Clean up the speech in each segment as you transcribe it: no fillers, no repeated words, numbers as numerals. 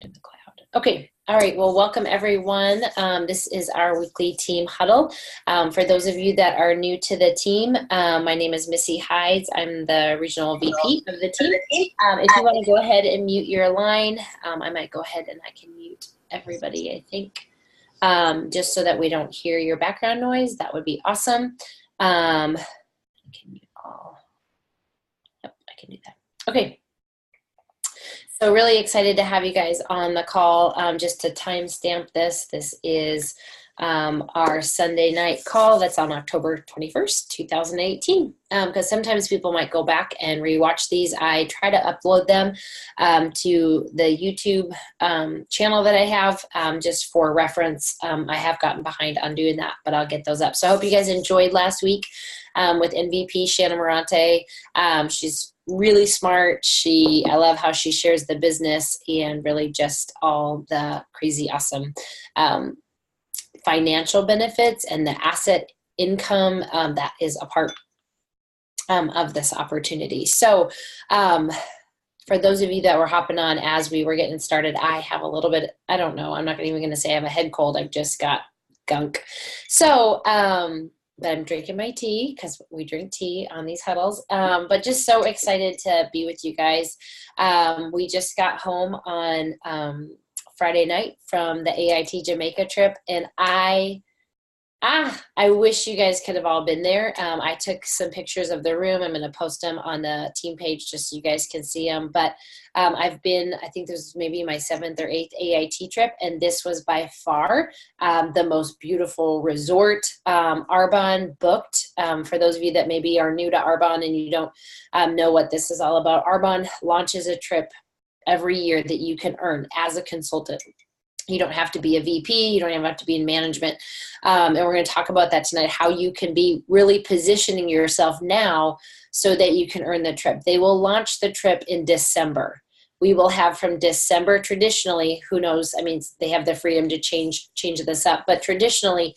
in the cloud. Okay. All right. Well, welcome everyone. This is our weekly team huddle. For those of you that are new to the team, my name is Missy Hides. I'm the regional VP of the team. If you want to go ahead and mute your line, I might go ahead and I can mute everybody, I think, just so that we don't hear your background noise. That would be awesome. I can mute all. Yep, I can do that. Okay. So really excited to have you guys on the call. Just to timestamp this, this is our Sunday night call that's on October 21st, 2018. Because sometimes people might go back and rewatch these. I try to upload them to the YouTube channel that I have just for reference. I have gotten behind on doing that, but I'll get those up. So I hope you guys enjoyed last week with MVP Shannon Morante. She's really smart. I love how she shares the business and really just all the crazy awesome financial benefits and the asset income that is a part of this opportunity. So for those of you that were hopping on as we were getting started, I have a little bit, I don't know, I'm not even going to say I have a head cold. I've just got gunk. So, but I'm drinking my tea because we drink tea on these huddles. But just so excited to be with you guys. We just got home on Friday night from the AIT Jamaica trip, and I wish you guys could have all been there. I took some pictures of the room. I'm going to post them on the team page just so you guys can see them. But I think this was maybe my 7th or 8th AIT trip, and this was by far the most beautiful resort. Arbonne booked. For those of you that maybe are new to Arbonne and you don't know what this is all about, Arbonne launches a trip every year that you can earn as a consultant. You don't have to be a VP. You don't even have to be in management. And we're going to talk about that tonight, how you can be really positioning yourself now so that you can earn the trip. They will launch the trip in December. We will have from December traditionally, who knows, I mean, they have the freedom to change this up, but traditionally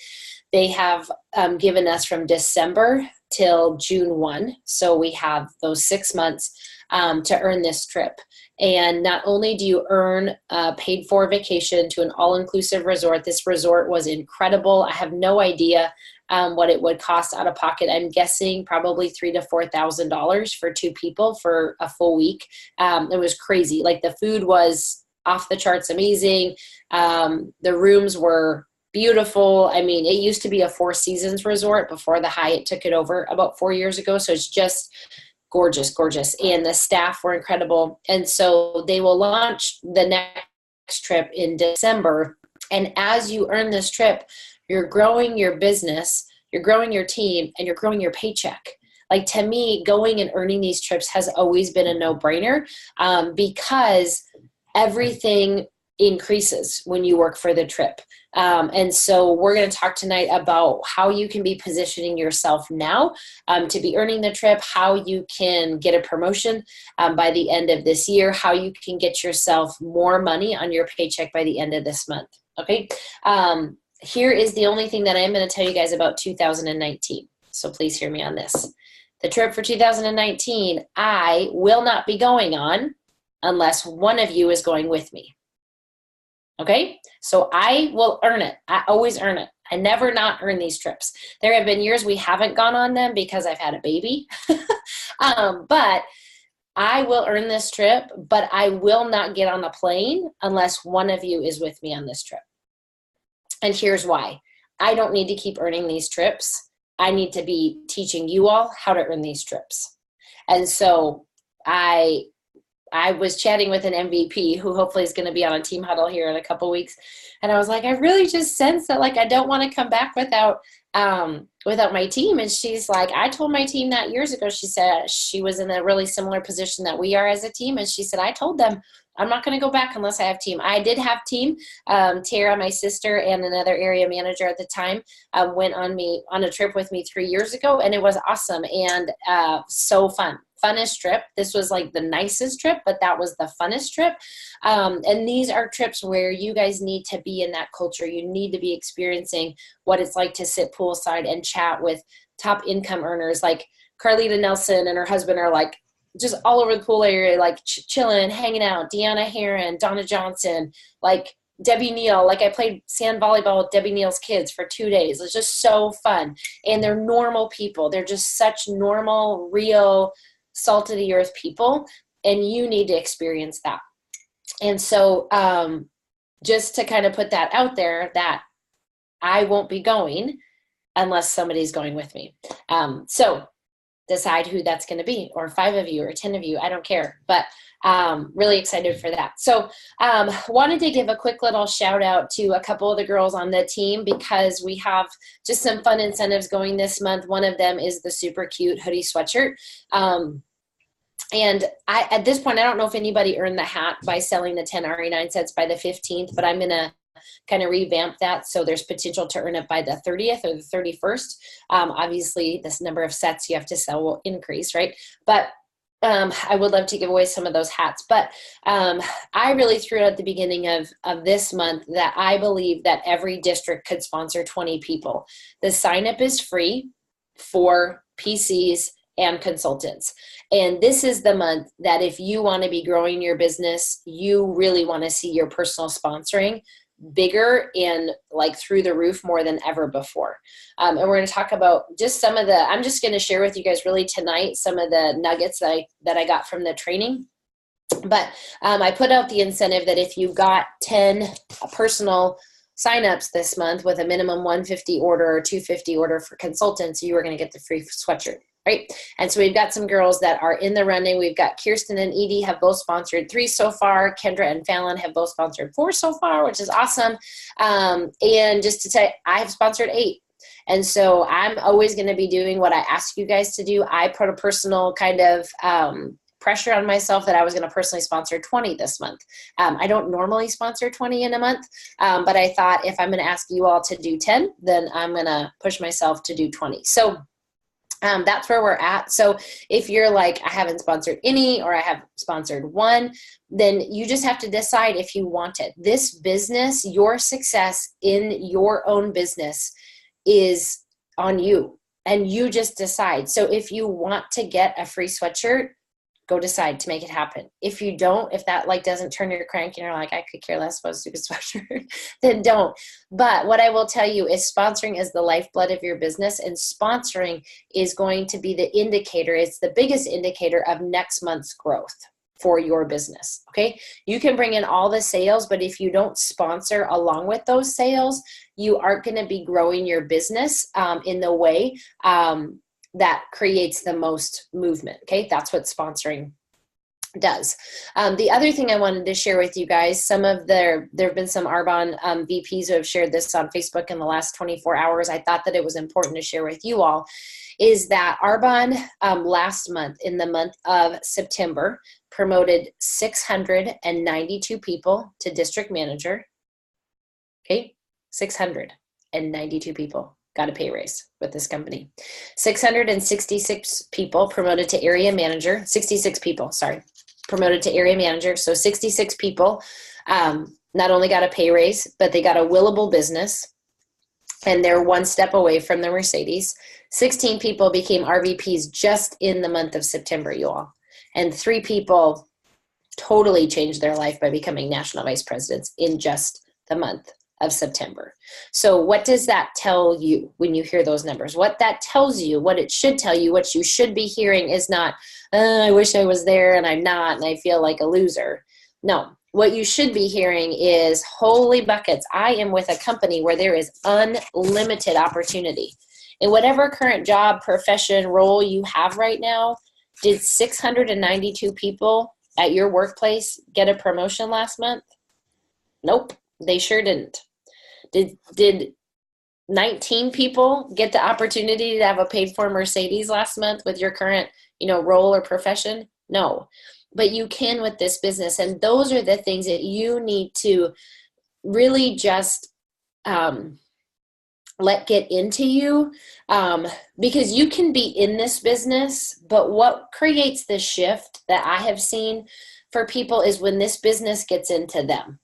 they have given us from December till June 1. So we have those 6 months to earn this trip. And not only do you earn a paid for vacation to an all-inclusive resort, this resort was incredible. I have no idea what it would cost out of pocket. I'm guessing probably $3,000 to $4,000 for 2 people for a full week. It was crazy. Like the food was off the charts amazing. The rooms were beautiful. I mean, it used to be a Four Seasons resort before the Hyatt took it over about 4 years ago. So it's just gorgeous. And the staff were incredible. And so they will launch the next trip in December. And as you earn this trip, you're growing your business, you're growing your team, and you're growing your paycheck. Like to me, going and earning these trips has always been a no-brainer because everything increases when you work for the trip. And so we're going to talk tonight about how you can be positioning yourself now to be earning the trip, how you can get a promotion by the end of this year, how you can get yourself more money on your paycheck by the end of this month. Okay. Here is the only thing that I'm going to tell you guys about 2019. So please hear me on this. The trip for 2019, I will not be going on unless one of you is going with me. Okay, so I will earn it. I always earn it. I never not earn these trips. There have been years we haven't gone on them because I've had a baby. But I will earn this trip, but I will not get on the plane unless one of you is with me on this trip. And here's why. I don't need to keep earning these trips. I need to be teaching you all how to earn these trips. And so I was chatting with an MVP who hopefully is going to be on a team huddle here in a couple weeks. And I was like, I really just sense that like, I don't want to come back without my team. And she's like, I told my team that years ago. She said she was in a really similar position that we are as a team. And she said, I told them I'm not going to go back unless I have team. I did have team. Tara, my sister, and another area manager at the time went on a trip with me 3 years ago, and it was awesome and so fun. Funnest trip. This was like the nicest trip, but that was the funnest trip. And these are trips where you guys need to be in that culture. You need to be experiencing what it's like to sit poolside and chat with top income earners. Like Carlita Nelson and her husband are like just all over the pool area, like chilling, hanging out. Deanna Heron, Donna Johnson, like Debbie Neal. Like I played sand volleyball with Debbie Neal's kids for 2 days. It was just so fun. And they're normal people. They're just such normal, real, salt of the earth people. And you need to experience that. And so just to kind of put that out there, that I won't be going unless somebody's going with me. So decide who that's going to be, or 5 of you or 10 of you, I don't care, but really excited for that. So wanted to give a quick little shout out to a couple of the girls on the team, because we have just some fun incentives going this month. One of them is the super cute hoodie sweatshirt. And at this point, I don't know if anybody earned the hat by selling the 10 RE9 sets by the 15th, but I'm going to kind of revamp that so there's potential to earn it by the 30th or the 31st. Obviously, this number of sets you have to sell will increase, right? But I would love to give away some of those hats. But I really threw out at the beginning of this month that I believe that every district could sponsor 20 people. The sign up is free for PCs and consultants. And this is the month that if you want to be growing your business, you really want to see your personal sponsoring bigger and like through the roof more than ever before. And we're going to talk about just some of the, I'm just going to share with you guys really tonight some of the nuggets that I got from the training. But I put out the incentive that if you got 10 personal signups this month with a minimum 150 order or 250 order for consultants, you are going to get the free sweatshirt. Right. And so we've got some girls that are in the running. We've got Kirsten and Edie have both sponsored 3 so far. Kendra and Fallon have both sponsored 4 so far, which is awesome. And just to tell you, I have sponsored 8. And so I'm always going to be doing what I ask you guys to do. I put a personal kind of pressure on myself that I was going to personally sponsor 20 this month. I don't normally sponsor 20 in a month, but I thought if I'm going to ask you all to do 10, then I'm going to push myself to do 20. So that's where we're at. So if you're like, I haven't sponsored any, or I have sponsored 1, then you just have to decide if you want it. This business, your success in your own business is on you, and you just decide. So if you want to get a free sweatshirt, go decide to make it happen. If you don't, if that like doesn't turn your crank and you're like, I could care less about a stupid sweatshirt, then don't. But what I will tell you is sponsoring is the lifeblood of your business, and sponsoring is going to be the indicator. It's the biggest indicator of next month's growth for your business. Okay. You can bring in all the sales, but if you don't sponsor along with those sales, you aren't going to be growing your business in the way that creates the most movement. Okay. That's what sponsoring does. The other thing I wanted to share with you guys, there have been some Arbonne VPs who have shared this on Facebook in the last 24 hours. I thought that it was important to share with you all, is that Arbonne last month, in the month of September, promoted 692 people to district manager. Okay. 692 people got a pay raise with this company. 666 people promoted to area manager, 66 people, sorry, promoted to area manager. So 66 people not only got a pay raise, but they got a willable business, and they're one step away from the Mercedes. 16 people became RVPs just in the month of September, you all. And 3 people totally changed their life by becoming national vice presidents in just the month of September. So what does that tell you when you hear those numbers? What that tells you, what it should tell you, what you should be hearing is not, I wish I was there and I'm not, and I feel like a loser. No, what you should be hearing is, holy buckets, I am with a company where there is unlimited opportunity. In whatever current job, profession, role you have right now, did 692 people at your workplace get a promotion last month? Nope, they sure didn't. Did 19 people get the opportunity to have a paid for Mercedes last month with your current, role or profession? No, but you can with this business. And those are the things that you need to really just let get into you, because you can be in this business, but what creates the shift that I have seen for people is when this business gets into them.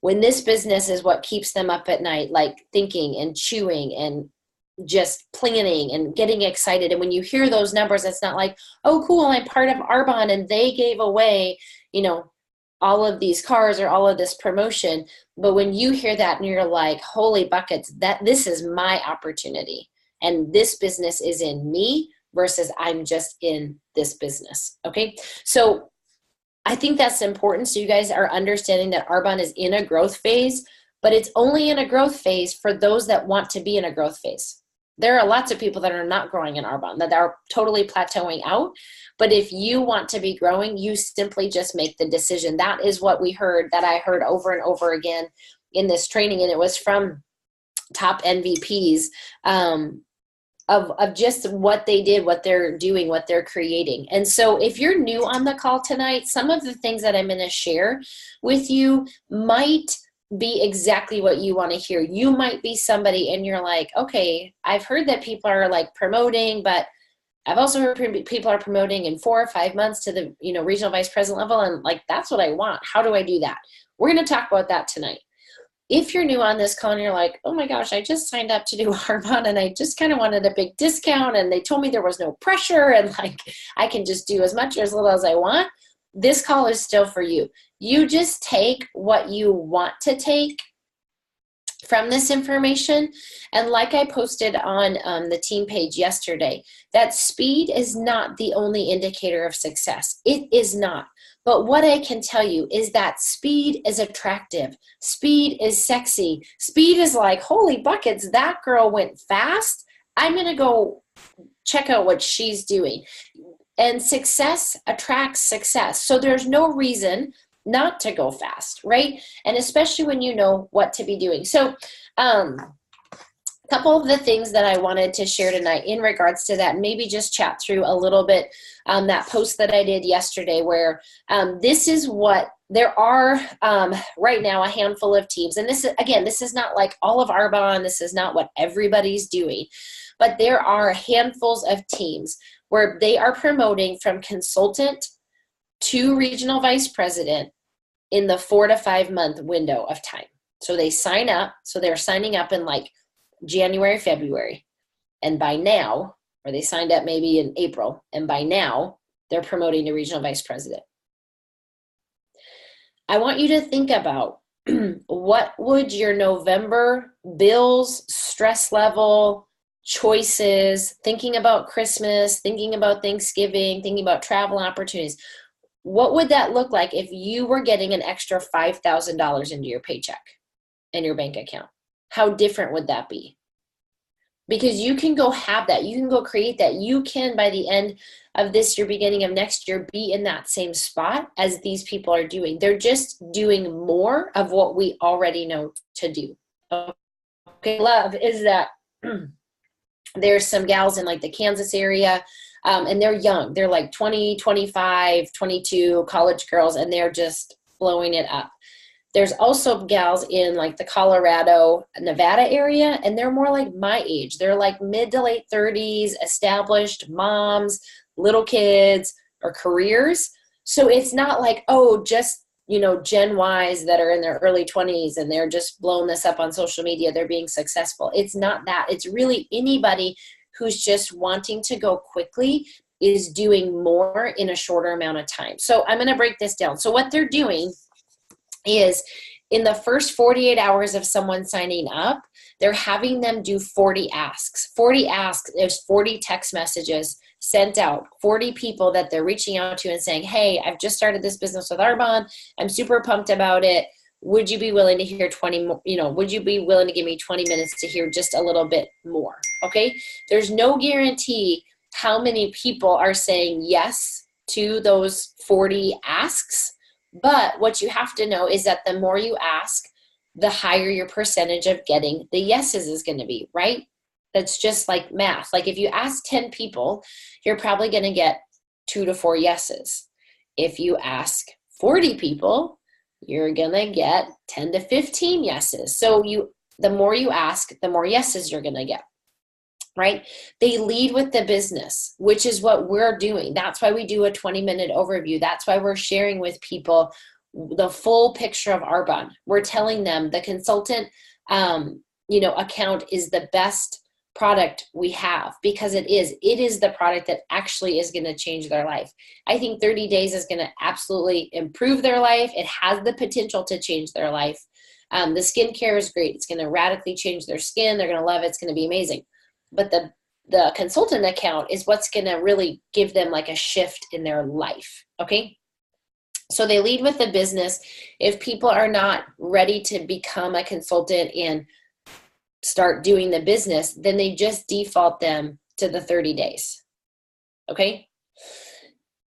When this business is what keeps them up at night, like thinking and chewing and just planning and getting excited. And when you hear those numbers, it's not like, oh, cool, I'm part of Arbonne and they gave away, all of these cars or all of this promotion. But when you hear that and you're like, holy buckets, that this is my opportunity and this business is in me versus I'm just in this business. Okay. So I think that's important. So you guys are understanding that Arbonne is in a growth phase, but it's only in a growth phase for those that want to be in a growth phase. There are lots of people that are not growing in Arbonne, that are totally plateauing out. But if you want to be growing, you simply just make the decision. That is what I heard over and over again in this training. And it was from top MVPs of just what they did, what they're doing, what they're creating. And so if you're new on the call tonight, some of the things that I'm going to share with you might be exactly what you want to hear. You might be somebody and you're like, okay, I've heard that people are like promoting, but I've also heard people are promoting in 4 or 5 months to the, regional vice president level. And like, that's what I want. How do I do that? We're going to talk about that tonight. If you're new on this call and you're like, oh my gosh, I just signed up to do Arbonne and I just kind of wanted a big discount and they told me there was no pressure and like, I can just do as much or as little as I want. This call is still for you. You just take what you want to take from this information. And like I posted on the team page yesterday, that speed is not the only indicator of success. It is not. But what I can tell you is that speed is attractive. Speed is sexy. Speed is like, holy buckets, that girl went fast. I'm going to go check out what she's doing. And success attracts success. So there's no reason not to go fast, right? And especially when you know what to be doing. So a couple of the things that I wanted to share tonight in regards to that, maybe just chat through a little bit that post that I did yesterday where this is what there are right now, a handful of teams. And this is not like all of Arbonne. This is not what everybody's doing, but there are handfuls of teams where they are promoting from consultant to regional vice president in the 4 to 5 month window of time. So they sign up. So they're signing up in like January, February. And by now, or they signed up maybe in April, and by now they're promoting to regional vice president. I want you to think about what would your November bills, stress level, choices, thinking about Christmas, thinking about Thanksgiving, thinking about travel opportunities. What would that look like if you were getting an extra $5,000 into your paycheck in your bank account? How different would that be? Because you can go have that. You can go create that. You can, by the end of this year, beginning of next year, be in that same spot as these people are doing. They're just doing more of what we already know to do. Okay, love is that there's some gals in like the Kansas area, and they're young. They're like 20, 25, 22 college girls, and they're just blowing it up. There's also gals in like the Colorado, Nevada area, and they're more like my age. They're like mid to late 30s, established moms, little kids, or careers. So it's not like, oh, just, Gen Ys that are in their early 20s and they're just blowing this up on social media. They're being successful. It's not that. It's really anybody who's just wanting to go quickly is doing more in a shorter amount of time. So I'm going to break this down. So what they're doing is in the first 48 hours of someone signing up, they're having them do 40 asks. 40 asks, there's 40 text messages sent out, 40 people that they're reaching out to and saying, hey, I've just started this business with Arbonne. I'm super pumped about it. Would you be willing to hear 20 more, would you be willing to give me 20 minutes to hear just a little bit more? Okay. There's no guarantee how many people are saying yes to those 40 asks. But what you have to know is that the more you ask, the higher your percentage of getting the yeses is going to be, right? That's just like math. Like if you ask 10 people, you're probably going to get 2 to 4 yeses. If you ask 40 people, you're going to get 10 to 15 yeses. So the more you ask, the more yeses you're going to get. Right? They lead with the business, which is what we're doing. That's why we do a 20-minute overview. That's why we're sharing with people the full picture of Arbonne. We're telling them the consultant, account is the best product we have, because it is the product that actually is going to change their life. I think 30 days is going to absolutely improve their life. It has the potential to change their life. The skincare is great. It's going to radically change their skin. They're going to love it. It's going to be amazing. But the consultant account is what's going to really give them like a shift in their life. Okay. So they lead with the business. If people are not ready to become a consultant and start doing the business, then they just default them to the 30 days. Okay.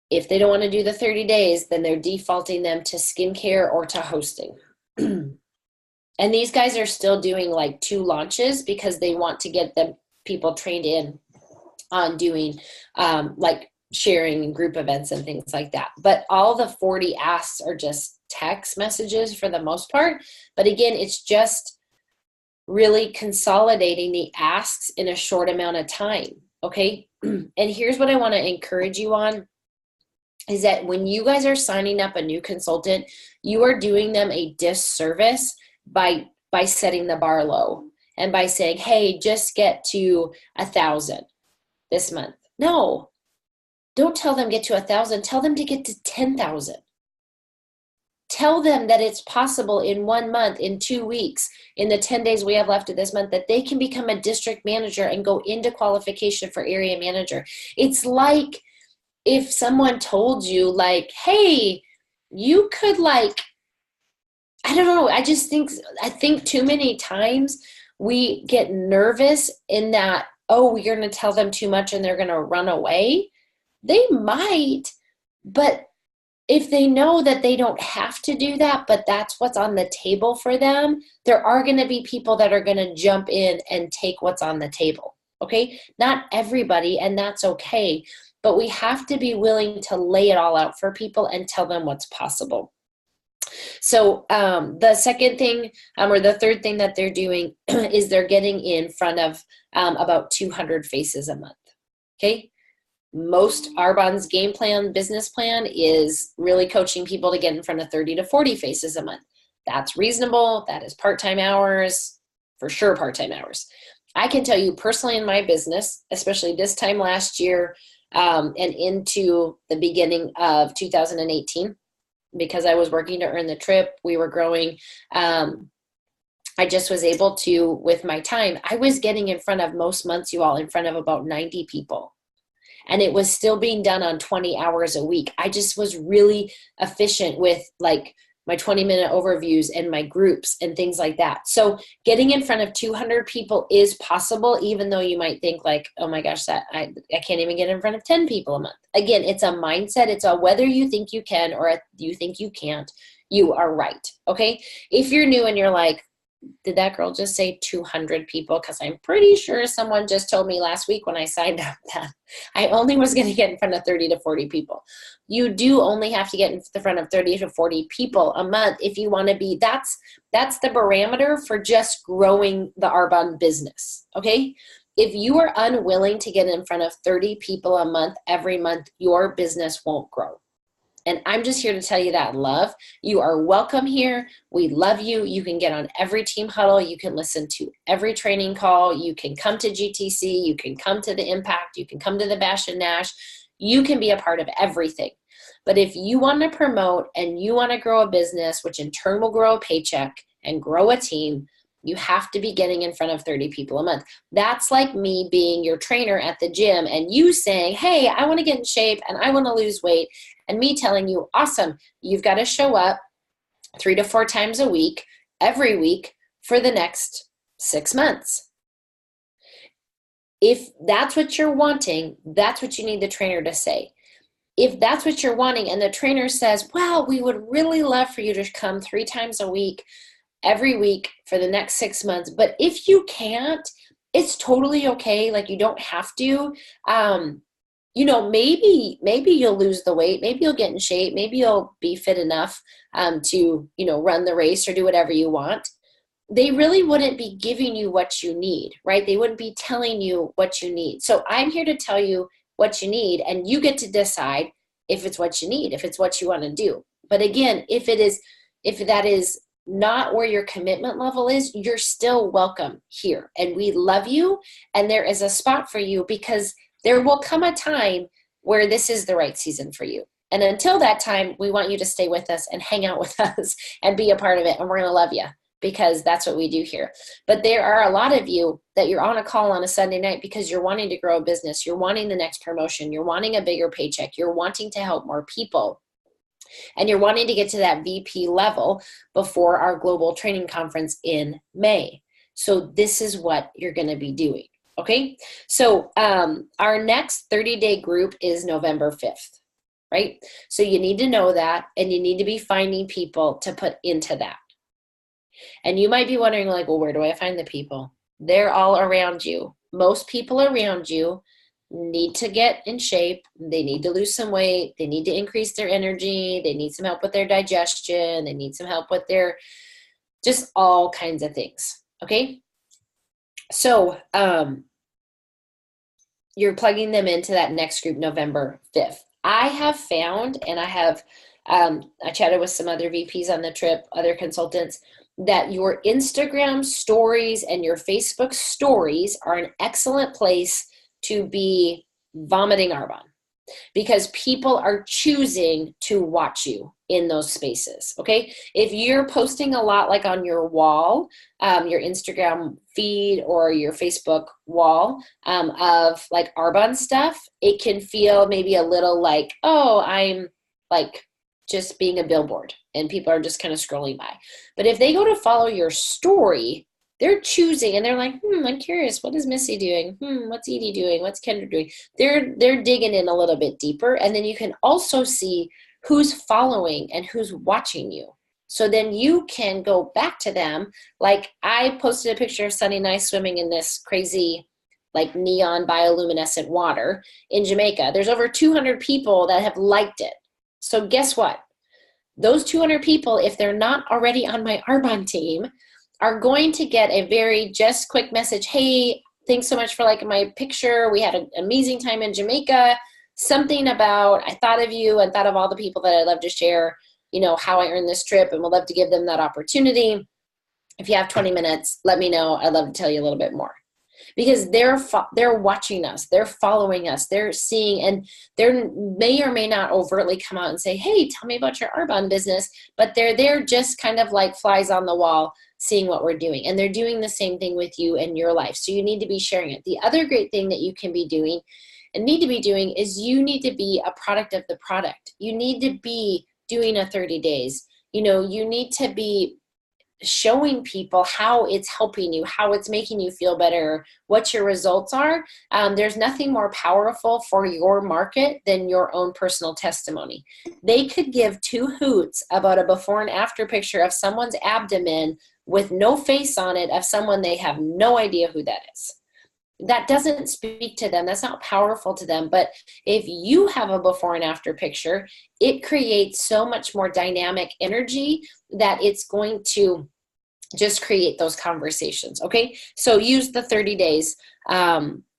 If they don't want to do the 30 days, then they're defaulting them to skincare or to hosting. And these guys are still doing like 2 launches because they want to get the people trained in on doing like sharing and group events and things like that. But all the 40 asks are just text messages for the most part. But again, it's just really consolidating the asks in a short amount of time. Okay. And here's what I want to encourage you on is that when you guys are signing up a new consultant, you are doing them a disservice by setting the bar low and by saying, hey, just get to 1,000 this month. No, don't tell them get to 1,000. Tell them to get to 10,000. Tell them that it's possible in 1 month, in 2 weeks, in the 10 days we have left of this month, that they can become a district manager and go into qualification for area manager. It's like if someone told you like, hey, you could like, I don't know. I think too many times we get nervous in that, oh, we're going to tell them too much and they're going to run away. They might, but if they know that they don't have to do that, but that's what's on the table for them, there are going to be people that are going to jump in and take what's on the table. Okay. Not everybody, and that's okay. But we have to be willing to lay it all out for people and tell them what's possible. So the second thing or the third thing that they're doing is they're getting in front of about 200 faces a month. Okay. Most Arbonne's game plan, business plan is really coaching people to get in front of 30 to 40 faces a month. That's reasonable. That is part-time hours, for sure part-time hours. I can tell you personally in my business, especially this time last year and into the beginning of 2018, because I was working to earn the trip, we were growing. I just was able to, with my time, I was getting in front of most months, you all, in front of about 90 people. And it was still being done on 20 hours a week. I just was really efficient with like my 20-minute overviews and my groups and things like that. So getting in front of 200 people is possible, even though you might think like, oh my gosh, that I can't even get in front of 10 people a month. Again, it's a mindset. It's a whether you think you can or you think you can't, you are right. Okay. If you're new and you're like, did that girl just say 200 people? Because I'm pretty sure someone just told me last week when I signed up that I only was going to get in front of 30 to 40 people. You do only have to get in front of 30 to 40 people a month if you want to be. That's the barometer for just growing the Arbonne business. Okay. If you are unwilling to get in front of 30 people a month, every month, your business won't grow. And I'm just here to tell you that, love. You are welcome here. We love you. You can get on every team huddle. You can listen to every training call. You can come to GTC. You can come to the Impact. You can come to the Bash and Nash. You can be a part of everything. But if you want to promote and you want to grow a business, which in turn will grow a paycheck and grow a team, you have to be getting in front of 30 people a month. That's like me being your trainer at the gym and you saying, hey, I want to get in shape and I want to lose weight. And me telling you, awesome, you've got to show up 3 to 4 times a week, every week for the next 6 months. If that's what you're wanting, that's what you need the trainer to say. If that's what you're wanting and the trainer says, well, we would really love for you to come 3 times a week, every week for the next 6 months. But if you can't, it's totally okay. Like you don't have to. Maybe you'll lose the weight. Maybe you'll get in shape. Maybe you'll be fit enough to, run the race or do whatever you want. They really wouldn't be giving you what you need, right? They wouldn't be telling you what you need. So I'm here to tell you what you need, and you get to decide if it's what you need, if it's what you want to do. But again, if that is not where your commitment level is, you're still welcome here. And we love you. And there is a spot for you, because there will come a time where this is the right season for you. And until that time, we want you to stay with us and hang out with us and be a part of it. And we're going to love you, because that's what we do here. But there are a lot of you that you're on a call on a Sunday night because you're wanting to grow a business. You're wanting the next promotion. You're wanting a bigger paycheck. You're wanting to help more people. And you're wanting to get to that VP level before our global training conference in May. So this is what you're going to be doing. Okay. So our next 30-day group is November 5th, right? So you need to know that, and you need to be finding people to put into that. And you might be wondering, like, well, where do I find the people? They're all around you. Most people around you need to get in shape. They need to lose some weight. They need to increase their energy. They need some help with their digestion. They need some help with their, just all kinds of things. Okay. So, you're plugging them into that next group, November 5th. I have found, and I chatted with some other VPs on the trip, other consultants, that your Instagram stories and your Facebook stories are an excellent place to be vomiting Arbonne, because people are choosing to watch you in those spaces. Okay. If you're posting a lot, like on your wall, your Instagram feed or your Facebook wall, of like Arbonne stuff, it can feel maybe a little like, oh, I'm like just being a billboard and people are just kind of scrolling by. But if they go to follow your story, they're choosing, and they're like, I'm curious, what is Missy doing? What's Edie doing? What's Kendra doing? They're digging in a little bit deeper. And then you can also see who's following and who's watching you. So then you can go back to them. Like, I posted a picture of Sunny and I swimming in this crazy, like, neon bioluminescent water in Jamaica. There's over 200 people that have liked it. So guess what? Those 200 people, if they're not already on my Arbonne team, are going to get a very just quick message. Hey, thanks so much for liking my picture. We had an amazing time in Jamaica. Something about, I thought of you and thought of all the people that I'd love to share, how I earned this trip, and would love to give them that opportunity. If you have 20 minutes, let me know. I'd love to tell you a little bit more. Because they're watching us, they're following us, they're seeing, and they may or may not overtly come out and say, hey, tell me about your Arbonne business, but they're there just kind of like flies on the wall, seeing what we're doing. And they're doing the same thing with you in your life. So you need to be sharing it. The other great thing that you can be doing and need to be doing is you need to be a product of the product. You need to be doing a 30 days. You need to be showing people how it's helping you, how it's making you feel better, what your results are. There's nothing more powerful for your market than your own personal testimony. They could give two hoots about a before and after picture of someone's abdomen with no face on it, of someone they have no idea who that is. That doesn't speak to them. That's not powerful to them. But if you have a before and after picture, it creates so much more dynamic energy that it's going to just create those conversations. Okay. So use the 30 days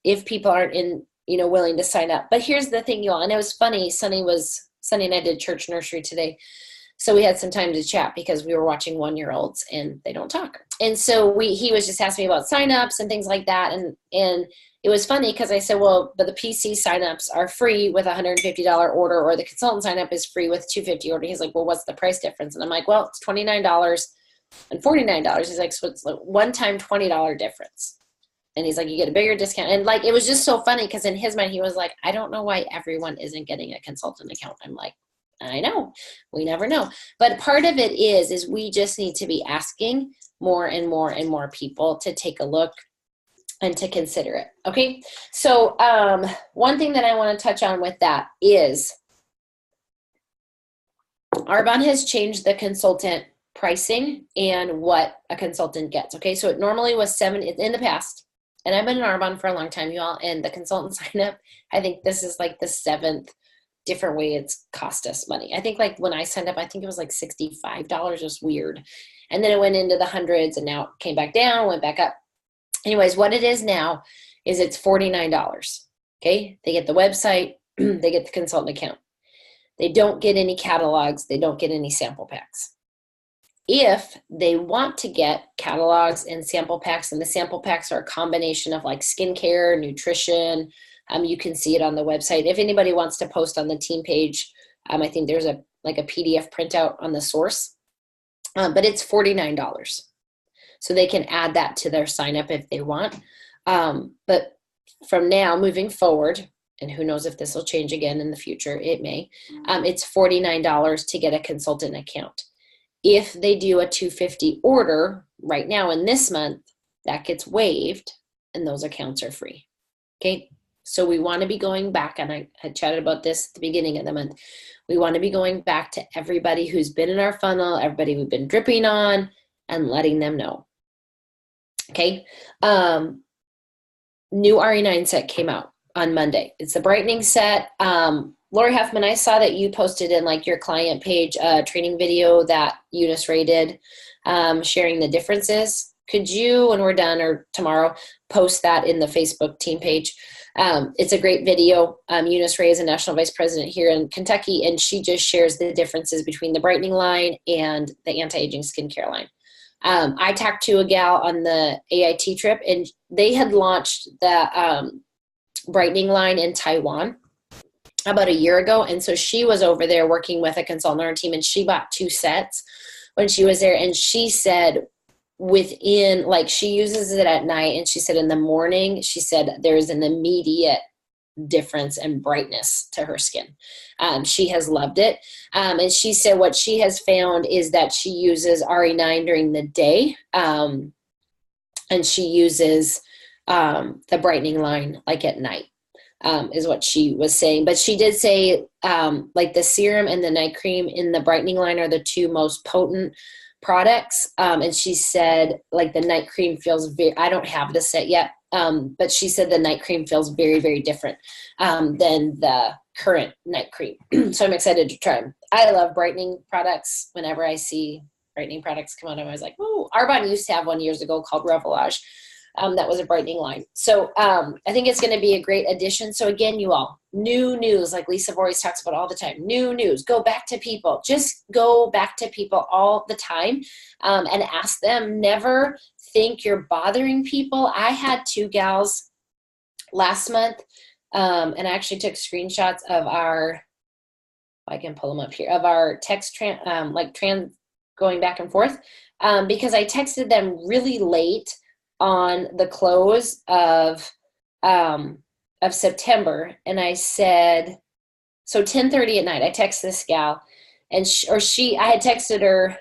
if people aren't willing to sign up. But here's the thing, y'all. And it was funny. Sunny and I did church nursery today. So we had some time to chat because we were watching 1-year-olds and they don't talk. And so he was just asking me about signups and things like that. And it was funny because I said, well, but the PC signups are free with a $150 order, or the consultant signup is free with $250 order. He's like, well, what's the price difference? And I'm like, well, it's $29 and $49. He's like, so it's like one-time $20 difference. And he's like, you get a bigger discount. And like, it was just so funny because in his mind, he was like, I don't know why everyone isn't getting a consultant account. I'm like, I know, we never know. But part of it is we just need to be asking more and more and more people to take a look and to consider it. Okay. So one thing that I want to touch on with that is Arbonne has changed the consultant pricing and what a consultant gets. Okay. So it normally was $7 in the past, and I've been in Arbonne for a long time, you all, and the consultant sign up, I think this is like the 7th different way it's cost us money. I think like when I signed up, I think it was like $65. It was weird. And then it went into the hundreds, and now it came back down, went back up. Anyways, what it is now is it's $49. Okay. They get the website, they get the consultant account. They don't get any catalogs. They don't get any sample packs. If they want to get catalogs and sample packs, and the sample packs are a combination of like skincare, nutrition, you can see it on the website. If anybody wants to post on the team page, I think there's a PDF printout on the source, but it's $49. So they can add that to their sign up if they want. But from now moving forward, and who knows if this will change again in the future, it may, it's $49 to get a consultant account. If they do a $250 order right now in this month, that gets waived and those accounts are free. Okay. So we want to be going back, and I had chatted about this at the beginning of the month. We want to be going back to everybody who's been in our funnel, everybody we've been dripping on, and letting them know. Okay. New RE9 set came out on Monday. It's the brightening set. Lori Huffman, I saw that you posted in like your client page a training video that Eunice Ray did, sharing the differences. Could you, when we're done or tomorrow, post that in the Facebook team page? It's a great video. Eunice Ray is a national vice president here in Kentucky, and she just shares the differences between the brightening line and the anti-aging skincare line. I talked to a gal on the AIT trip, and they had launched the brightening line in Taiwan about a year ago. And so she was over there working with a consultant on her team, and she bought 2 sets when she was there. And she said within, like, she uses it at night, and she said in the morning, she said there's an immediate difference and brightness to her skin. She has loved it. And she said what she has found is that she uses RE9 during the day, and she uses the brightening line like at night, is what she was saying. But she did say like the serum and the night cream in the brightening line are the 2 most potent products. And she said like the night cream feels I don't have the set yet, but she said the night cream feels very, very different than the current night cream. So I'm excited to try them. I love brightening products. Whenever I see brightening products come out, I'm always like, oh, Arbonne used to have one years ago called Revelage. That was a brightening line. So I think it's going to be a great addition. So again, you all, new news, like Lisa Voorhees talks about all the time, new news, go back to people. Just go back to people all the time and ask them. Never think you're bothering people. I had 2 gals last month, and I actually took screenshots of our, I can pull them up here, of our text going back and forth, because I texted them really late on the close of September, and I said, so 10:30 at night, I text this gal, and I had texted her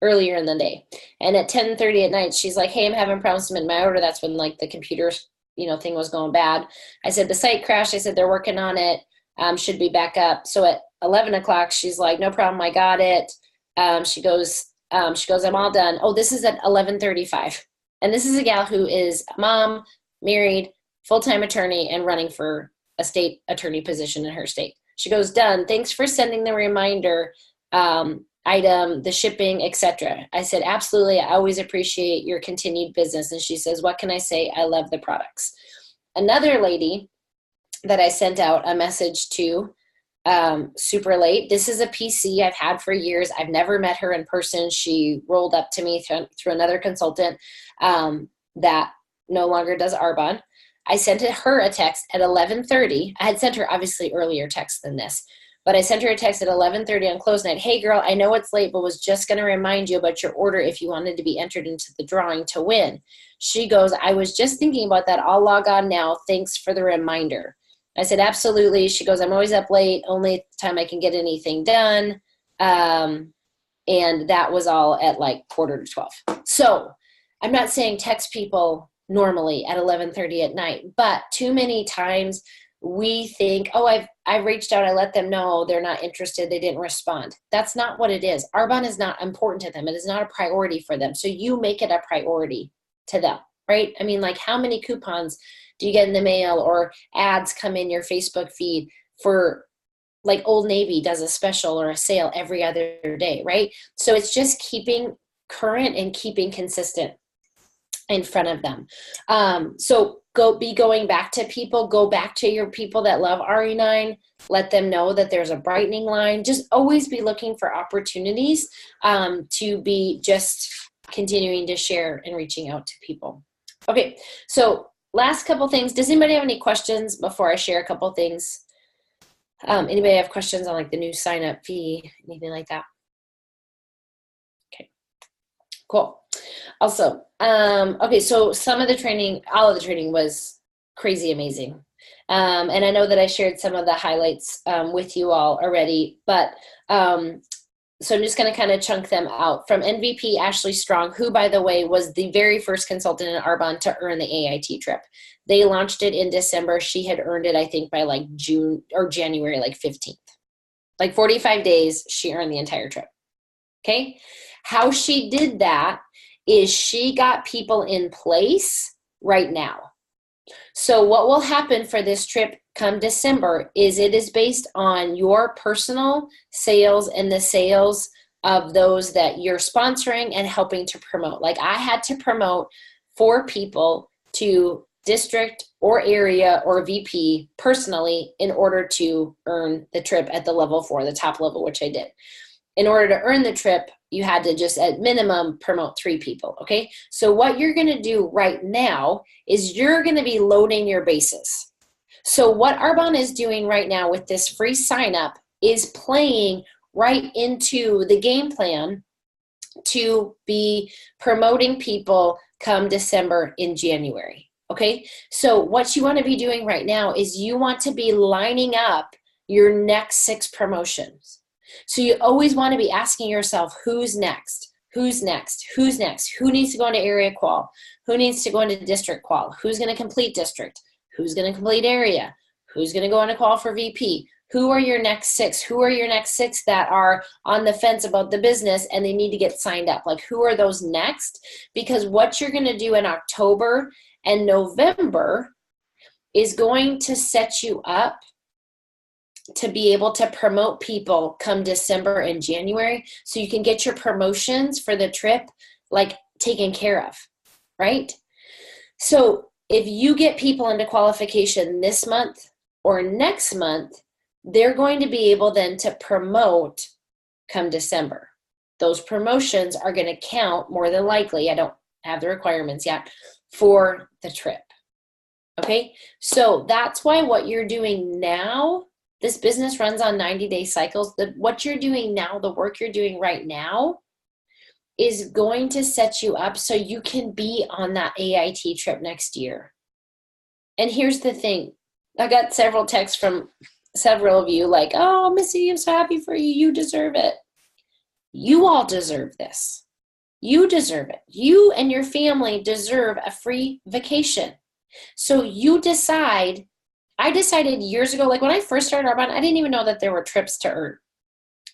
earlier in the day, and at 10:30 at night, she's like, hey, I'm having problems to submit my order. That's when like the computer, thing was going bad. I said the site crashed. I said they're working on it. Should be back up. So at 11 o'clock, she's like, no problem, I got it. She goes, I'm all done. Oh, this is at 11:35. And this is a gal who is a mom, married, full-time attorney, and running for a state attorney position in her state. She goes, done. Thanks for sending the reminder item, the shipping, etc. I said, absolutely. I always appreciate your continued business. And she says, what can I say? I love the products. Another lady that I sent out a message to super late. This is a PC I've had for years. I've never met her in person. She rolled up to me through another consultant that no longer does Arbonne. I sent her a text at 11:30. I had sent her obviously earlier text than this, but I sent her a text at 11:30 on close night. Hey girl, I know it's late, but was just going to remind you about your order if you wanted to be entered into the drawing to win. She goes, I was just thinking about that. I'll log on now. Thanks for the reminder. I said, absolutely. She goes, I'm always up late, only time I can get anything done. And that was all at like 11:45. So I'm not saying text people normally at 11:30 at night, but too many times we think, oh, I've reached out. I let them know they're not interested. They didn't respond. That's not what it is. Arbonne is not important to them. It is not a priority for them. So you make it a priority to them, right? I mean, like how many coupons do you get in the mail or ads come in your Facebook feed for, like Old Navy does a special or a sale every other day, right? So it's just keeping current and keeping consistent in front of them. So be going back to people, go back to your people that love RE9, let them know that there's a brightening line. Just always be looking for opportunities to be just continuing to share and reaching out to people. Okay, so last couple things. Does anybody have any questions before I share a couple things? Anybody have questions on like the new sign up fee, anything like that? Okay, cool. Also, okay, so some of the training, all of the training was crazy amazing. And I know that I shared some of the highlights with you all already, but so I'm just going to kind of chunk them out. From MVP Ashley Strong, who, by the way, was the very first consultant in Arbonne to earn the AIT trip. They launched it in December. She had earned it, I think, by like June or January, like 15th. Like 45 days, she earned the entire trip. Okay? How she did that is she got people in place right now. So what will happen for this trip come December is it is based on your personal sales and the sales of those that you're sponsoring and helping to promote. Like I had to promote 4 people to district or area or VP personally in order to earn the trip at the level 4, the top level, which I did. In order to earn the trip, you had to just at minimum promote 3 people, okay? So what you're gonna do right now is you're gonna be loading your bases. So what Arbonne is doing right now with this free sign up is playing right into the game plan to be promoting people come December in January, okay? So what you wanna be doing right now is you want to be lining up your next 6 promotions. So you always want to be asking yourself, who's next? Who's next? Who's next? Who needs to go into area qual? Who needs to go into district qual? Who's going to complete district? Who's going to complete area? Who's going to go into qual for VP? Who are your next 6? Who are your next 6 that are on the fence about the business and they need to get signed up? Like, who are those next? Because what you're going to do in October and November is going to set you up to be able to promote people come December and January so you can get your promotions for the trip like taken care of, right? So if you get people into qualification this month or next month, they're going to be able then to promote come December. Those promotions are going to count more than likely, I don't have the requirements yet, for the trip. Okay, so that's why what you're doing now, this business runs on 90-day cycles. What you're doing now, the work you're doing right now, is going to set you up so you can be on that AIT trip next year. And here's the thing. I got several texts from several of you like, oh, Missy, I'm so happy for you. You deserve it. You all deserve this. You deserve it. You and your family deserve a free vacation. So you decide. I decided years ago, like when I first started Arbonne, I didn't even know that there were trips to earn.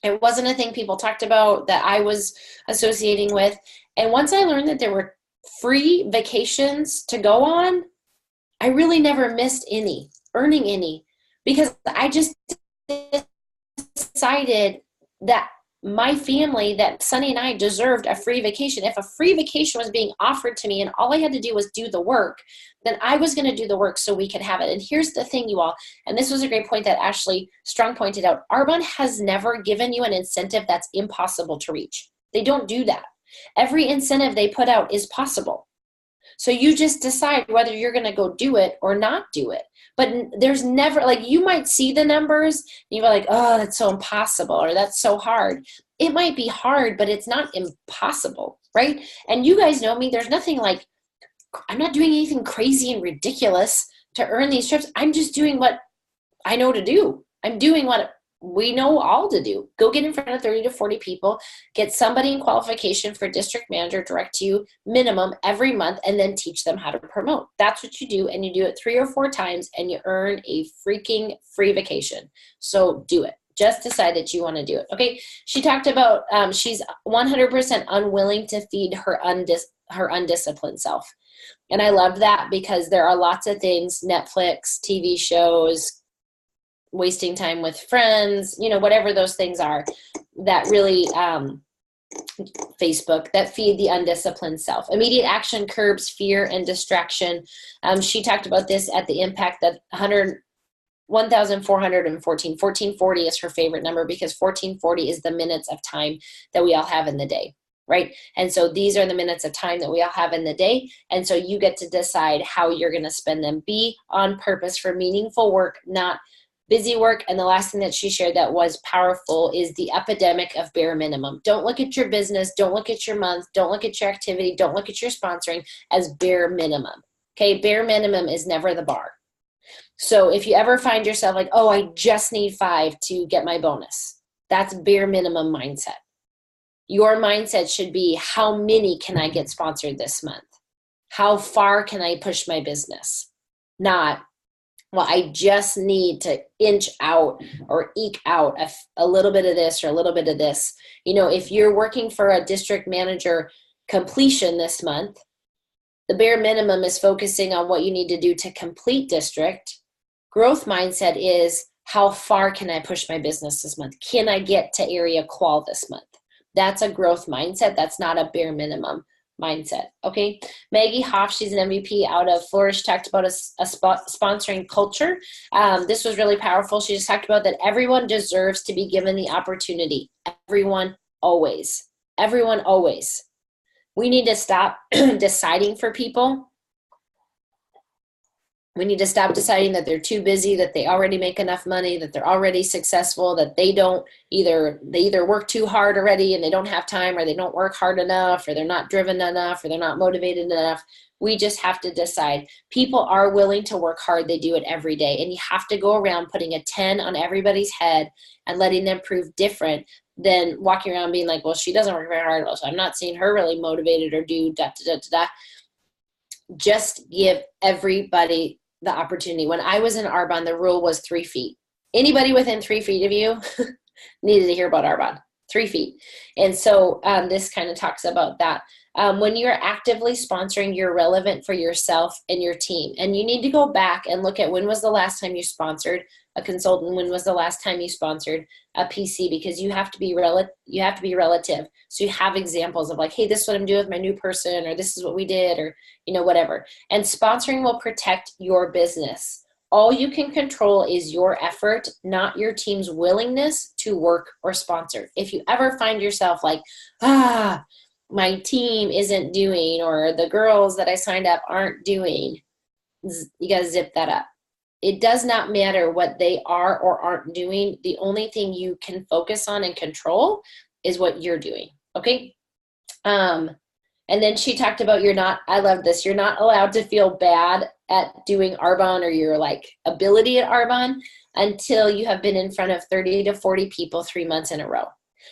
It wasn't a thing people talked about that I was associating with. And once I learned that there were free vacations to go on, I really never missed earning any, because I just decided that my family, that Sunny and I deserved a free vacation. If a free vacation was being offered to me and all I had to do was do the work, then I was going to do the work so we could have it. And here's the thing, you all, and this was a great point that Ashley Strong pointed out. Arbonne has never given you an incentive that's impossible to reach. They don't do that. Every incentive they put out is possible. So you just decide whether you're going to go do it or not do it. But there's never, like, you might see the numbers and you're like, oh, that's so impossible, or that's so hard. It might be hard, but it's not impossible, right? And you guys know me, there's nothing like, I'm not doing anything crazy and ridiculous to earn these trips. I'm just doing what I know to do. I'm doing what we know all to do. Go get in front of 30 to 40 people, get somebody in qualification for district manager, direct to you minimum every month, and then teach them how to promote. That's what you do, and you do it 3 or 4 times, and you earn a freaking free vacation. So do it. Just decide that you want to do it. Okay. She talked about she's 100% unwilling to feed her undisciplined self. And I love that, because there are lots of things, Netflix, TV shows, wasting time with friends, you know, whatever those things are, that really Facebook that feed the undisciplined self. Immediate action curbs fear and distraction. She talked about this at the impact that 1,414. 1440 is her favorite number because 1440 is the minutes of time that we all have in the day, right? And so these are the minutes of time that we all have in the day. And so you get to decide how you're going to spend them. Be on purpose for meaningful work, not busy work. And the last thing that she shared that was powerful is the epidemic of bare minimum. Don't look at your business. Don't look at your month. Don't look at your activity. Don't look at your sponsoring as bare minimum. Okay. Bare minimum is never the bar. So if you ever find yourself like, oh, I just need 5 to get my bonus, that's bare minimum mindset. Your mindset should be, how many can I get sponsored this month? How far can I push my business? Not, well, I just need to inch out or eke out a little bit of this or a little bit of this. You know, if you're working for a district manager completion this month, the bare minimum is focusing on what you need to do to complete district. Growth mindset is, how far can I push my business this month? Can I get to area qual this month? That's a growth mindset. That's not a bare minimum mindset. Okay. Maggie Hoff, she's an MVP out of Flourish, talked about a sponsoring culture. This was really powerful. She just talked about that everyone deserves to be given the opportunity. Everyone always. Everyone always. We need to stop deciding for people. We need to stop deciding that they're too busy, that they already make enough money, that they're already successful, that they either work too hard already and they don't have time, or they don't work hard enough, or they're not driven enough, or they're not motivated enough. We just have to decide. People are willing to work hard. They do it every day. And you have to go around putting a 10 on everybody's head and letting them prove different than walking around being like, well, she doesn't work very hard, so I'm not seeing her really motivated or do da da da da. Just give everybody the opportunity. When I was in Arbonne, the rule was 3 feet. Anybody within 3 feet of you needed to hear about Arbonne, 3 feet. And so this kind of talks about that. When you're actively sponsoring, you're relevant for yourself and your team. And you need to go back and look at, when was the last time you sponsored a consultant? When was the last time you sponsored a PC? Because you have to be relative. So you have examples of like, hey, this is what I'm doing with my new person, or this is what we did, or, you know, whatever. And sponsoring will protect your business. All you can control is your effort, not your team's willingness to work or sponsor. If you ever find yourself like, my team isn't doing, or the girls that I signed up aren't doing, you got to zip that up. It does not matter what they are or aren't doing. The only thing you can focus on and control is what you're doing. Okay. And then she talked about, I love this. You're not allowed to feel bad at doing Arbonne or your like ability at Arbonne until you have been in front of 30 to 40 people 3 months in a row.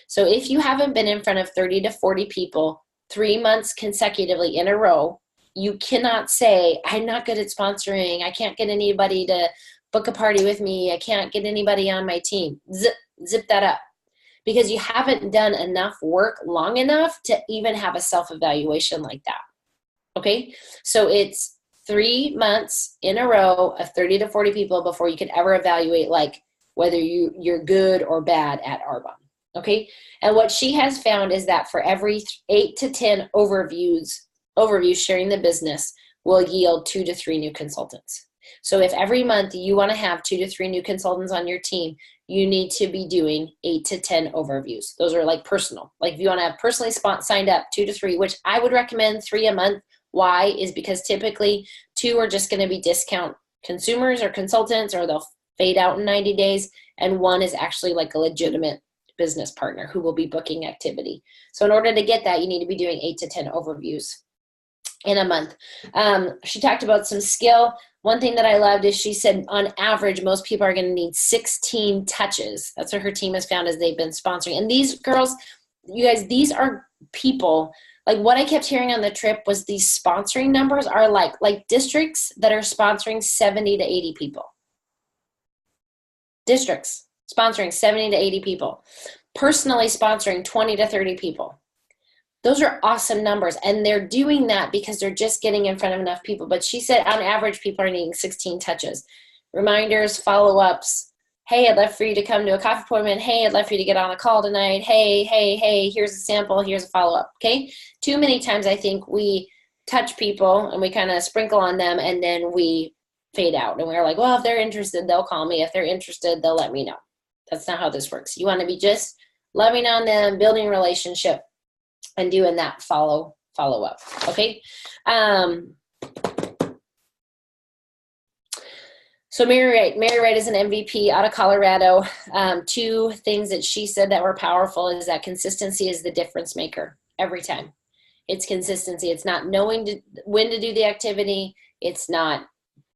So if you haven't been in front of 30 to 40 people 3 months consecutively in a row, you cannot say, I'm not good at sponsoring. I can't get anybody to book a party with me. I can't get anybody on my team. Zip that up. Because you haven't done enough work long enough to even have a self-evaluation like that. Okay? So it's 3 months in a row of 30 to 40 people before you could ever evaluate like whether you're good or bad at Arbonne. Okay? And what she has found is that for every 8 to 10 overviews sharing the business will yield 2 to 3 new consultants. So if every month you want to have 2 to 3 new consultants on your team, you need to be doing 8 to 10 overviews. Those are like personal. Like if you want to have personally signed up 2 to 3, which I would recommend 3 a month. Why? Is because typically 2 are just going to be discount consumers or consultants, or they'll fade out in 90 days. And 1 is actually like a legitimate business partner who will be booking activity. So in order to get that, you need to be doing 8 to 10 overviews in a month. She talked about some skill. One thing that I loved is she said on average, most people are going to need 16 touches. That's what her team has found as they've been sponsoring. And these girls, you guys, these are people, like what I kept hearing on the trip was these sponsoring numbers are like districts that are sponsoring 70 to 80 people. Districts sponsoring 70 to 80 people. Personally sponsoring 20 to 30 people. Those are awesome numbers, and they're doing that because they're just getting in front of enough people. But she said on average, people are needing 16 touches. Reminders, follow-ups, hey, I'd love for you to come to a coffee appointment. Hey, I'd love for you to get on a call tonight. Hey, here's a sample. Here's a follow-up, okay? Too many times I think we touch people and we kind of sprinkle on them and then we fade out. And we're like, well, if they're interested, they'll call me. If they're interested, they'll let me know. That's not how this works. You want to be just loving on them, building a relationship, and doing that follow-up, okay? So Mary Wright is an MVP out of Colorado. Two things that she said that were powerful is that consistency is the difference maker every time. It's consistency. It's not knowing when to do the activity. It's not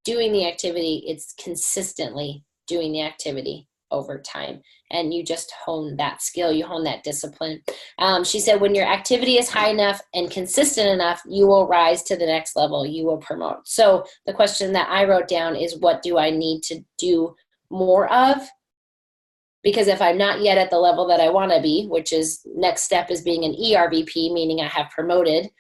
doing the activity. It's consistently doing the activity over time. And you just hone that skill. You hone that discipline. She said, when your activity is high enough and consistent enough, you will rise to the next level. You will promote. So the question that I wrote down is, what do I need to do more of? Because if I'm not yet at the level that I want to be, which is next step is being an ERVP, meaning I have promoted,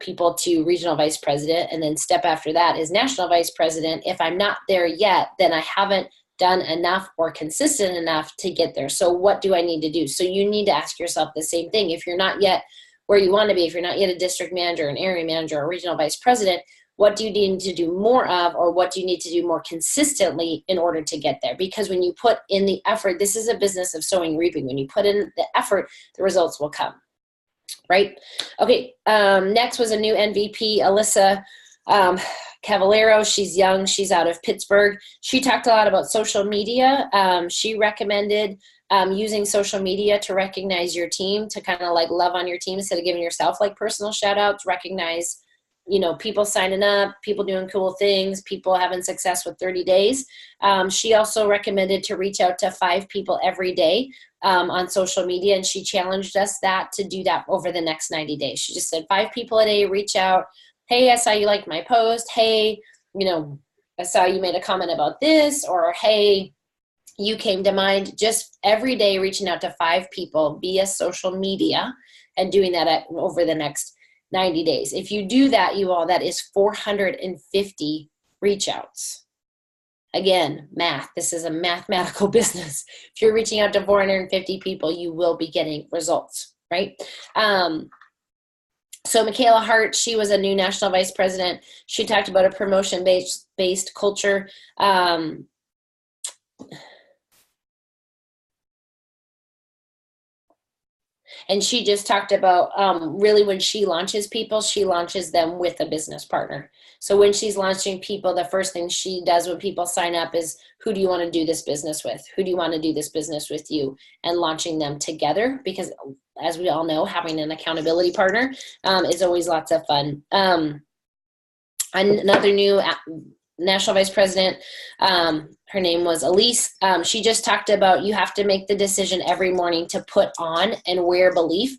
people to regional vice president, and then step after that is national vice president. If I'm not there yet, then I haven't done enough or consistent enough to get there. So what do I need to do? So you need to ask yourself the same thing. If you're not yet where you want to be, if you're not yet a district manager, an area manager, or regional vice president, what do you need to do more of, or what do you need to do more consistently in order to get there? Because when you put in the effort, this is a business of sowing and reaping. When you put in the effort, the results will come, right? Okay, next was a new MVP, Alyssa Cavallero. She's young. She's out of Pittsburgh. She talked a lot about social media. She recommended using social media to recognize your team, to kind of like love on your team instead of giving yourself like personal shout outs, recognize, people signing up, people doing cool things, people having success with 30 days. She also recommended to reach out to 5 people every day on social media. And she challenged us to do that over the next 90 days. She just said 5 people a day, reach out. Hey, I saw you liked my post. Hey, I saw you made a comment about this, or hey, you came to mind. Just every day reaching out to 5 people via social media and doing that over the next 90 days. If you do that, that is 450 reach outs. Again, math. This is a mathematical business. If you're reaching out to 450 people, you will be getting results, right? So Michaela Hart, she was a new national vice president. She talked about a promotion-based culture. And she just talked about really when she launches people, she launches them with a business partner. So when she's launching people, the first thing she does when people sign up is, who do you want to do this business with? Who do you want to do this business with you? And launching them together, because as we all know, having an accountability partner is always lots of fun. Another new national vice president, her name was Elise. She just talked about, you have to make the decision every morning to put on and wear belief.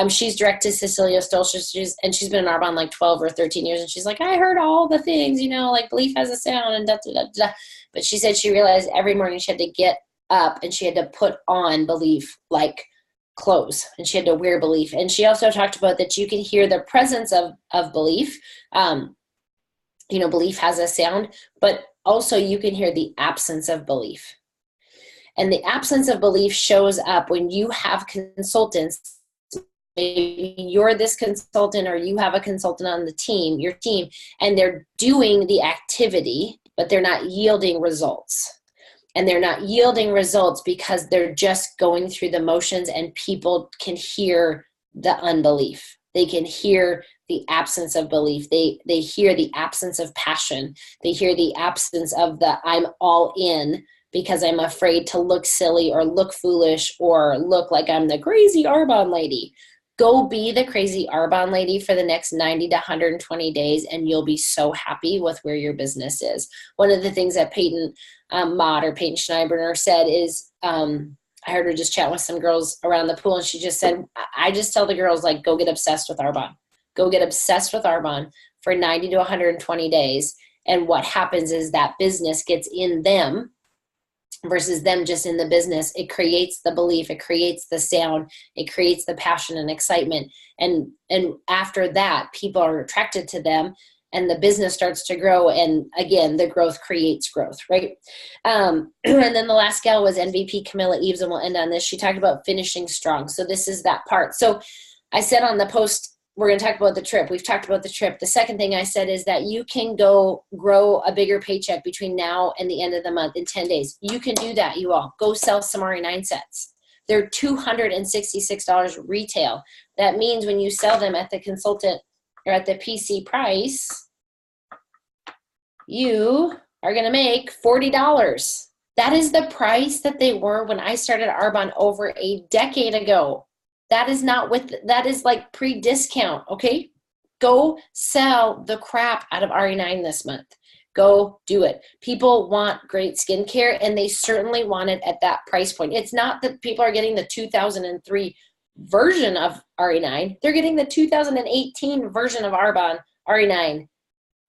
She's direct to Cecilia Stolz, and she's been in Arbonne like 12 or 13 years. And she's like, I heard all the things, like belief has a sound and da, da, da, da. But she said she realized every morning she had to get up and she had to put on belief like clothes, and she had to wear belief. And she also talked about that you can hear the presence of belief. Belief has a sound, but also you can hear the absence of belief. And the absence of belief shows up when you have consultants. Maybe you're this consultant, or you have a consultant on the team, your team, and they're doing the activity, but they're not yielding results. And they're not yielding results because they're just going through the motions, and people can hear the unbelief. They can hear the absence of belief. They hear the absence of passion. They hear the absence of the I'm all in because I'm afraid to look silly or look foolish or look like I'm the crazy Arbonne lady. Go be the crazy Arbonne lady for the next 90 to 120 days, and you'll be so happy with where your business is. One of the things that Peyton Mott or Peyton Schneiberner said is, I heard her just chat with some girls around the pool, and she just said, I just tell the girls, like, go get obsessed with Arbonne. Go get obsessed with Arbonne for 90 to 120 days. And what happens is that business gets in them versus them just in the business. It creates the belief, it creates the sound, it creates the passion and excitement. And after that, people are attracted to them. and the business starts to grow. And again, the growth creates growth, right? And then the last gal was MVP Camilla Eves, and we'll end on this. She talked about finishing strong. So this is that part. So I said on the post, we're going to talk about the trip. We've talked about the trip. The second thing I said is that you can go grow a bigger paycheck between now and the end of the month in 10 days. You can do that, you all. Go sell some RE9 sets. They're $266 retail. That means when you sell them at the consultant or at the PC price, you are going to make $40. That is the price that they were when I started Arbonne over a decade ago. That is not that is like pre-discount, okay? Go sell the crap out of RE9 this month. Go do it. People want great skincare, and they certainly want it at that price point. It's not that people are getting the 2003 version of RE9. They're getting the 2018 version of Arbonne RE9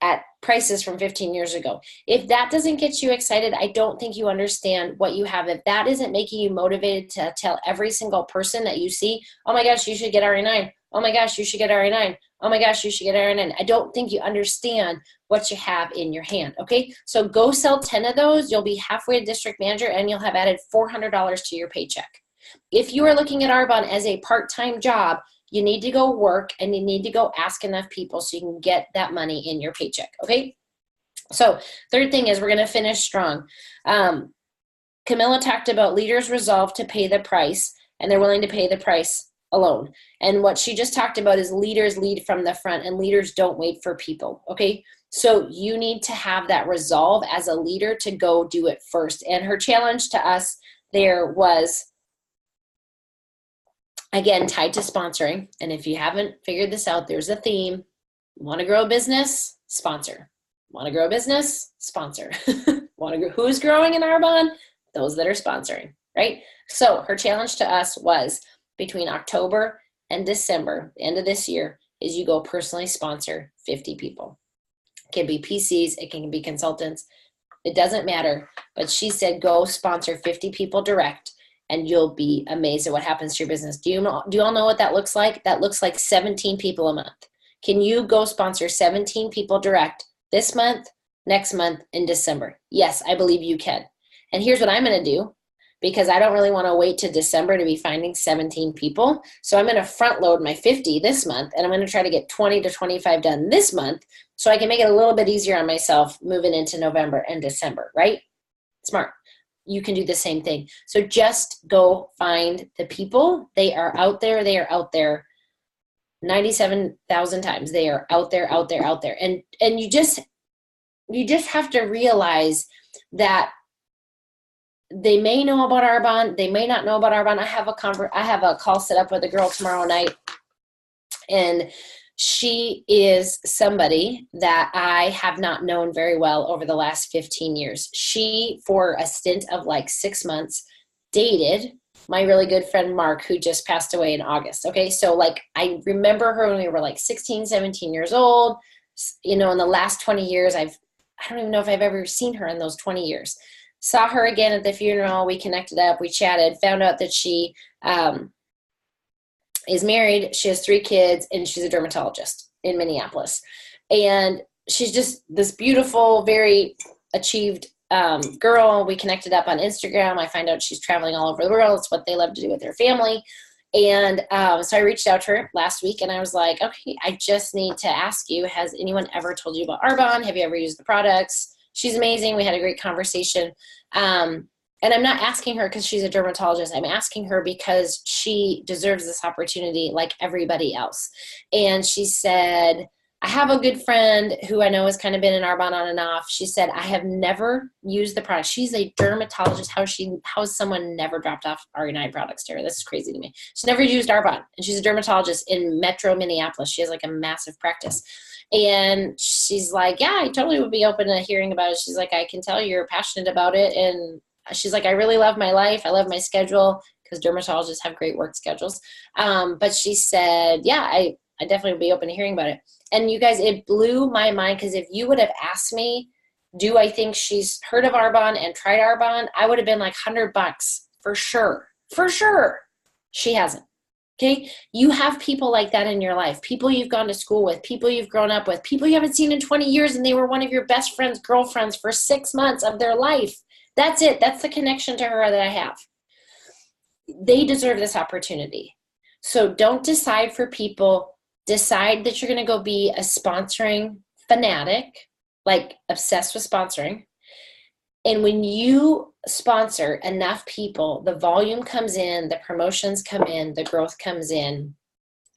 at prices from 15 years ago. If that doesn't get you excited, I don't think you understand what you have. If that isn't making you motivated to tell every single person that you see, oh my gosh, you should get RE9. Oh my gosh, you should get RE9. Oh my gosh, you should get RE9. I don't think you understand what you have in your hand, okay? So go sell 10 of those. You'll be halfway to district manager, and you'll have added $400 to your paycheck. If you are looking at Arbonne as a part-time job, you need to go work, and you need to go ask enough people so you can get that money in your paycheck, okay? So third thing is we're going to finish strong. Camilla talked about leaders resolve to pay the price, and they're willing to pay the price alone. And what she just talked about is leaders lead from the front, and leaders don't wait for people, okay? So you need to have that resolve as a leader to go do it first. And her challenge to us there was, again, tied to sponsoring. And if you haven't figured this out, there's a theme. Want to grow a business? Sponsor. Want to grow a business? Sponsor. Want to grow? Who's growing in Arbonne? Those that are sponsoring, right? So her challenge to us was between October and December, the end of this year, is you go personally sponsor 50 people. It can be PCs, it can be consultants. It doesn't matter. But she said go sponsor 50 people direct, and you'll be amazed at what happens to your business. Do you all know what that looks like? That looks like 17 people a month. Can you go sponsor 17 people direct this month, next month, in December? Yes, I believe you can. And here's what I'm going to do, because I don't really want to wait to December to be finding 17 people. So I'm going to front load my 50 this month, and I'm going to try to get 20 to 25 done this month so I can make it a little bit easier on myself moving into November and December, right? Smart. You can do the same thing. So just go find the people. They are out there. They are out there 97,000 times. They are out there, out there, out there. And you just have to realize that they may know about Arbonne. They may not know about Arbonne. I have a call set up with a girl tomorrow night, and she is somebody that I have not known very well over the last 15 years. She, for a stint of like 6 months, dated my really good friend Mark, who just passed away in August. Okay, so like I remember her when we were like 16, 17 years old. You know, in the last 20 years, I don't even know if I've ever seen her in those 20 years. Saw her again at the funeral. We connected up. We chatted. Found out that she is married. She has 3 kids, and she's a dermatologist in Minneapolis. And she's just this beautiful, very achieved girl. We connected up on Instagram. I find out she's traveling all over the world. It's what they love to do with their family. And so I reached out to her last week, and I was like, okay, I just need to ask you, has anyone ever told you about Arbonne? Have you ever used the products? She's amazing. We had a great conversation. And I'm not asking her because she's a dermatologist. I'm asking her because she deserves this opportunity like everybody else. And she said, I have a good friend who I know has kind of been in Arbonne on and off. She said, I have never used the product. She's a dermatologist. How has someone never dropped off RE9 products to her? This is crazy to me. She's never used Arbonne, and she's a dermatologist in Metro Minneapolis. She has like a massive practice. And she's like, yeah, I totally would be open to hearing about it. She's like, I can tell you're passionate about it. And she's like, I really love my life. I love my schedule, because dermatologists have great work schedules. But she said, yeah, I definitely would be open to hearing about it. And you guys, it blew my mind, because if you would have asked me, do I think she's heard of Arbonne and tried Arbonne, I would have been like $100 for sure. For sure. She hasn't. Okay. You have people like that in your life, people you've gone to school with, people you've grown up with, people you haven't seen in 20 years, and they were one of your best friends, girlfriends for 6 months of their life. That's it. That's the connection to her that I have. They deserve this opportunity. So don't decide for people. Decide that you're going to go be a sponsoring fanatic, like obsessed with sponsoring. And when you sponsor enough people, the volume comes in, the promotions come in, the growth comes in,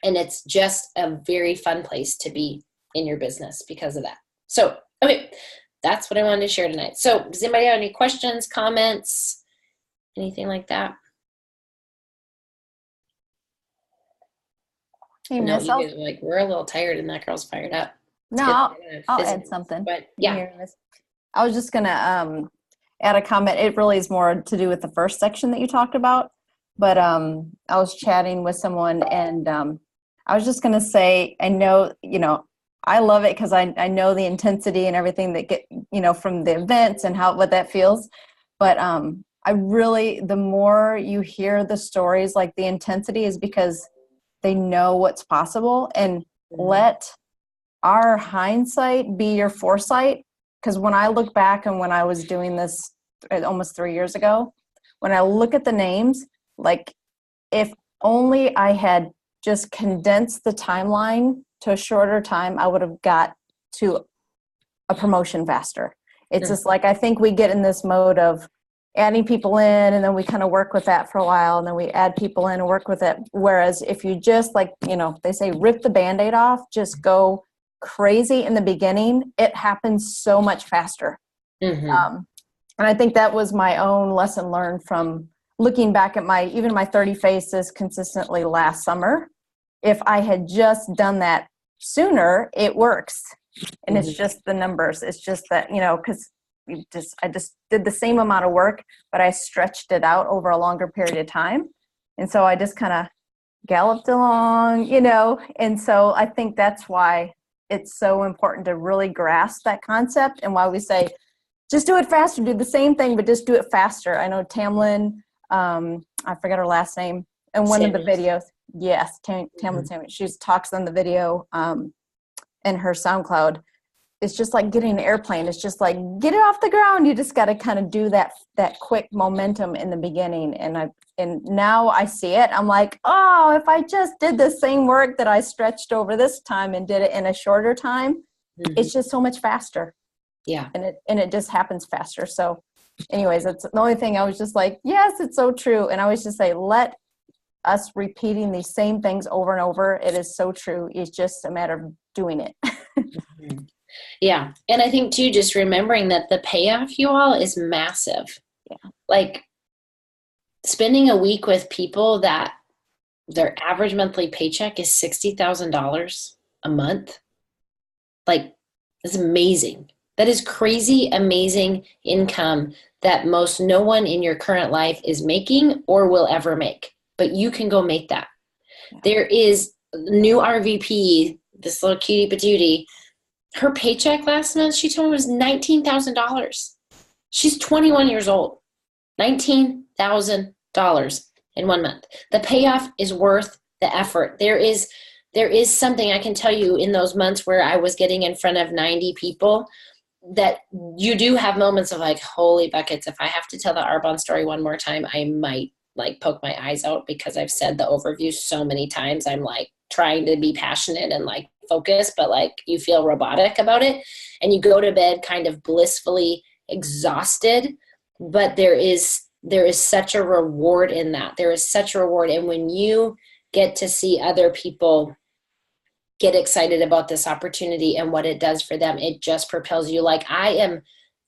and it's just a very fun place to be in your business because of that. So, okay, that's what I wanted to share tonight. So does anybody have any questions, comments, anything like that? Hey, No, Miss, you guys are like, we're a little tired and that girl's fired up. no, I'll add something. But yeah. Here, Miss. I was just going to add a comment. It really is more to do with the first section that you talked about. But I was chatting with someone, and I was just going to say, I know, I love it because I know the intensity and everything that get, from the events and what that feels. But I really, the more you hear the stories, like the intensity is because they know what's possible, and let our hindsight be your foresight. Because when I look back and when I was doing this almost 3 years ago, when I look at the names, like if only I had just condensed the timeline to a shorter time, I would have got to a promotion faster. It's just like, I think we get in this mode of adding people in, and then we kind of work with that for a while, and then we add people in and work with it. Whereas if you just they say rip the Band-Aid off, just go crazy in the beginning, it happens so much faster. And I think that was my own lesson learned from looking back at my 30 faces consistently last summer. If I had just done that sooner, it works. And it's just the numbers. It's just that, because I just did the same amount of work, but I stretched it out over a longer period of time. And so I just kind of galloped along, and so I think that's why it's so important to really grasp that concept, and why we say, just do it faster, do the same thing, but just do it faster. I know Tamlin, I forgot her last name, and one Samuels. of the videos, yes, Tamlin Samuels, she talks on the video in her SoundCloud. It's just like getting an airplane. It's just like, get it off the ground. You just got to kind of do that quick momentum in the beginning. And now I see it. I'm like, oh, if I just did the same work that I stretched over this time and did it in a shorter time, it's just so much faster. Yeah. And it just happens faster. So anyways, that's the only thing I was just like, yes, it's so true. And I always just say, let us repeating these same things over and over. It is so true. It's just a matter of doing it. Yeah. And I think too, just remembering that the payoff, you all, is massive. Yeah. Like spending a week with people that their average monthly paycheck is $60,000 a month. Like, that's amazing. That is crazy, amazing income that no one in your current life is making or will ever make. But you can go make that. Yeah. There is new RVP, this little cutie patootie. Her paycheck last month, she told me, was $19,000. She's 21 years old. $19,000 in 1 month. The payoff is worth the effort. There is something I can tell you in those months where I was getting in front of 90 people, that you do have moments of like, holy buckets, if I have to tell the Arbonne story one more time, I might like poke my eyes out, because I've said the overview so many times. I'm like trying to be passionate and like focus, but like you feel robotic about it, and you go to bed kind of blissfully exhausted. But there is such a reward in that. There is such a reward. And when you get to see other people get excited about this opportunity and what it does for them, it just propels you. Like, I am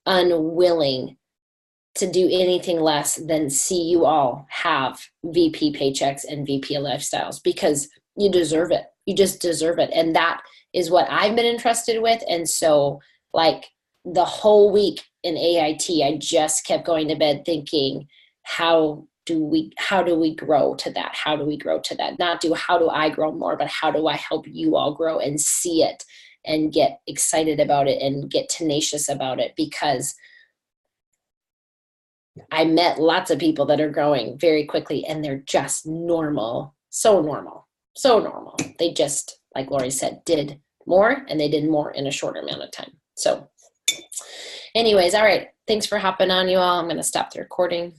unwilling to do anything less than see you all have VP paychecks and VP lifestyles, because you deserve it. You just deserve it. And that is what I've been entrusted with. And so like the whole week in AIT, I just kept going to bed thinking, how do we grow to that? How do we grow to that? Not how do I grow more, but how do I help you all grow and see it and get excited about it and get tenacious about it? Because I met lots of people that are growing very quickly, and they're just normal So normal. So normal. They just, like Lori said, did more, and they did more in a shorter amount of time. So anyways, all right. Thanks for hopping on, you all. I'm going to stop the recording.